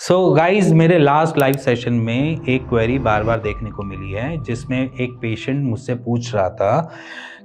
So guys मेरे last live session में एक क्वेरी बार बार देखने को मिली है जिसमें एक पेशेंट मुझसे पूछ रहा था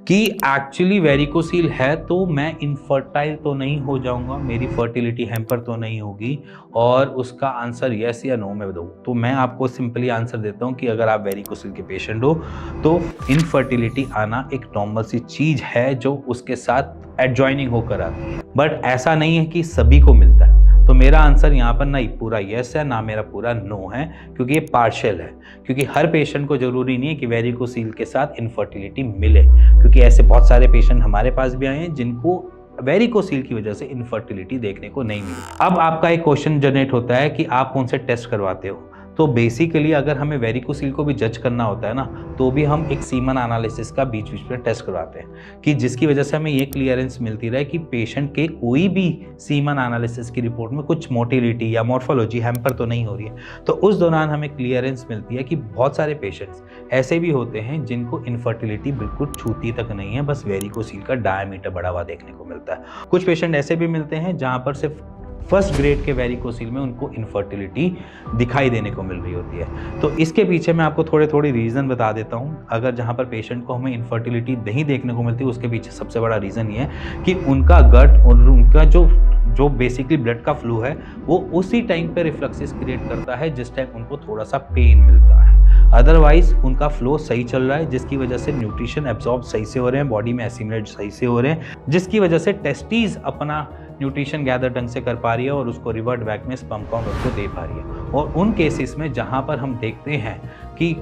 कि एक्चुअली वेरिकोसील है तो मैं इनफर्टाइल तो नहीं हो जाऊंगा, मेरी फर्टिलिटी हैम्पर तो नहीं होगी। और उसका आंसर यस या नो में दूँ तो मैं आपको सिंपली आंसर देता हूँ कि अगर आप वेरिकोसील के पेशेंट हो तो इनफर्टिलिटी आना एक नॉर्मल सी चीज़ है जो उसके साथ एडजॉइनिंग होकर आती है, बट ऐसा नहीं है कि सभी को मिलता है। तो मेरा आंसर यहाँ पर ना पूरा यस है ना मेरा पूरा नो है, क्योंकि ये पार्शियल है। क्योंकि हर पेशेंट को जरूरी नहीं है कि वेरिकोसील के साथ इनफर्टिलिटी मिले, क्योंकि ऐसे बहुत सारे पेशेंट हमारे पास भी आए हैं जिनको वेरिकोसील की वजह से इनफर्टिलिटी देखने को नहीं मिली। अब आपका एक क्वेश्चन जनरेट होता है कि आप कौन से टेस्ट करवाते हो। तो बेसिकली अगर हमें वेरिकोसील को भी जज करना होता है ना, तो भी हम एक सीमन एनालिसिस का बीच बीच में टेस्ट करवाते हैं कि जिसकी वजह से हमें ये क्लियरेंस मिलती रहे कि पेशेंट के कोई भी सीमन एनालिसिस की रिपोर्ट में कुछ मोटिलिटी या मॉर्फोलॉजी हैम्पर तो नहीं हो रही है। तो उस दौरान हमें क्लियरेंस मिलती है कि बहुत सारे पेशेंट्स ऐसे भी होते हैं जिनको इनफर्टिलिटी बिल्कुल छूती तक नहीं है, बस वेरिकोसील का डायमीटर बढ़ा हुआ देखने को मिलता है। कुछ पेशेंट ऐसे भी मिलते हैं जहाँ पर सिर्फ फर्स्ट ग्रेड के वेरिकोसील में उनको इनफर्टिलिटी दिखाई देने को मिल रही होती है। तो इसके पीछे मैं आपको थोड़े रीज़न बता देता हूँ। अगर जहाँ पर पेशेंट को हमें इनफर्टिलिटी नहीं देखने को मिलती, उसके पीछे सबसे बड़ा रीज़न ये है कि उनका गट और उनका जो बेसिकली ब्लड का फ्लो है वो उसी टाइम पे रिफ्लक्सिस क्रिएट करता है जिस टाइम उनको थोड़ा सा पेन मिलता है। अदरवाइज उनका फ्लो सही चल रहा है, जिसकी वजह से न्यूट्रिशन एब्जॉर्ब सही से हो रहे हैं, बॉडी में एसिमिलेट सही से हो रहे हैं, जिसकी वजह से टेस्टीज अपना न्यूट्रिशन गैदर ढंग से कर पा रही है और उसको रिवर्ट बैक में स्पर्म काउंट उसको दे पा रही है। और उन केसेस में जहाँ पर हम देखते हैं कि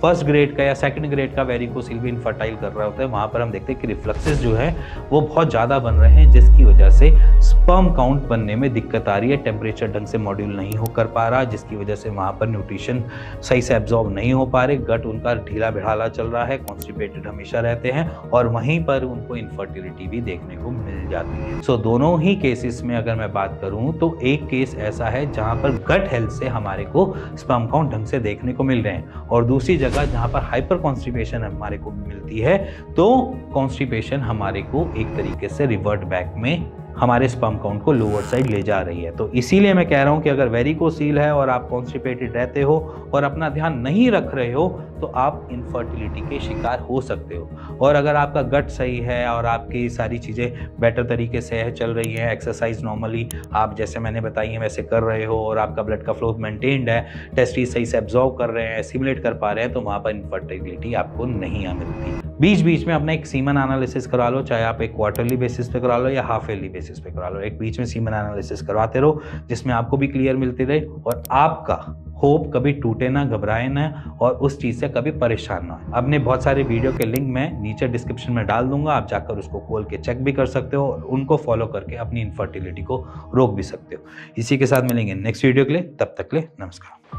फर्स्ट ग्रेड का या सेकंड ग्रेड का वेरिकोसील भी इनफर्टाइल कर रहा होता है, वहाँ पर हम देखते हैं कि रिफ्लक्सेस जो है वो बहुत ज़्यादा बन रहे हैं, जिसकी वजह से स्पर्म काउंट बनने में दिक्कत आ रही है, टेम्परेचर ढंग से मॉड्यूल नहीं हो कर पा रहा, जिसकी वजह से वहाँ पर न्यूट्रिशन सही से एब्जॉर्ब नहीं हो पा रहे, गट उनका ढीला भिड़ाला चल रहा है, कॉन्स्टिपेटेड हमेशा रहते हैं और वहीं पर उनको इनफर्टिलिटी भी देखने को मिल जाती है। सो दोनों ही केसेस में अगर मैं बात करूं तो एक केस ऐसा है जहां पर गट हेल्थ से हमारे को स्पर्म काउंट ढंग से देखने को मिल रहे हैं, और दूसरी जगह जहां पर हाइपर कॉन्स्टिपेशन हमारे को मिलती है तो कॉन्स्टिपेशन हमारे को एक तरीके से रिवर्ट बैक में हमारे स्पर्म काउंट को लोअर साइड ले जा रही है। तो इसीलिए मैं कह रहा हूं कि अगर वेरिकोसील है और आप कॉन्स्टिपेटेड रहते हो और अपना ध्यान नहीं रख रहे हो तो आप इनफर्टिलिटी के शिकार हो सकते हो। और अगर आपका गट सही है और आपकी सारी चीज़ें बेटर तरीके से चल रही हैं, एक्सरसाइज नॉर्मली आप जैसे मैंने बताई है वैसे कर रहे हो और आपका ब्लड का फ्लो मेंटेन्ड है, टेस्टिस सही से एब्जॉर्ब कर रहे हैं, एसिमुलेट कर पा रहे हैं, तो वहाँ पर इनफर्टिलिटी आपको नहीं मिलती। बीच बीच में अपना एक सीमन एनालिसिस करा लो, चाहे आप एक क्वार्टरली बेसिस पे करा लो या हाफ ईयरली बेसिस पे करा लो, एक बीच में सीमन एनालिसिस करवाते रहो जिसमें आपको भी क्लियर मिलती रहे और आपका होप कभी टूटे ना, घबराए ना और उस चीज़ से कभी परेशान ना हो। अपने बहुत सारे वीडियो के लिंक मैं नीचे डिस्क्रिप्शन में डाल दूंगा, आप जाकर उसको खोल के चेक भी कर सकते हो और उनको फॉलो करके अपनी इनफर्टिलिटी को रोक भी सकते हो। इसी के साथ मिलेंगे नेक्स्ट वीडियो के लिए, तब तक के लिए नमस्कार।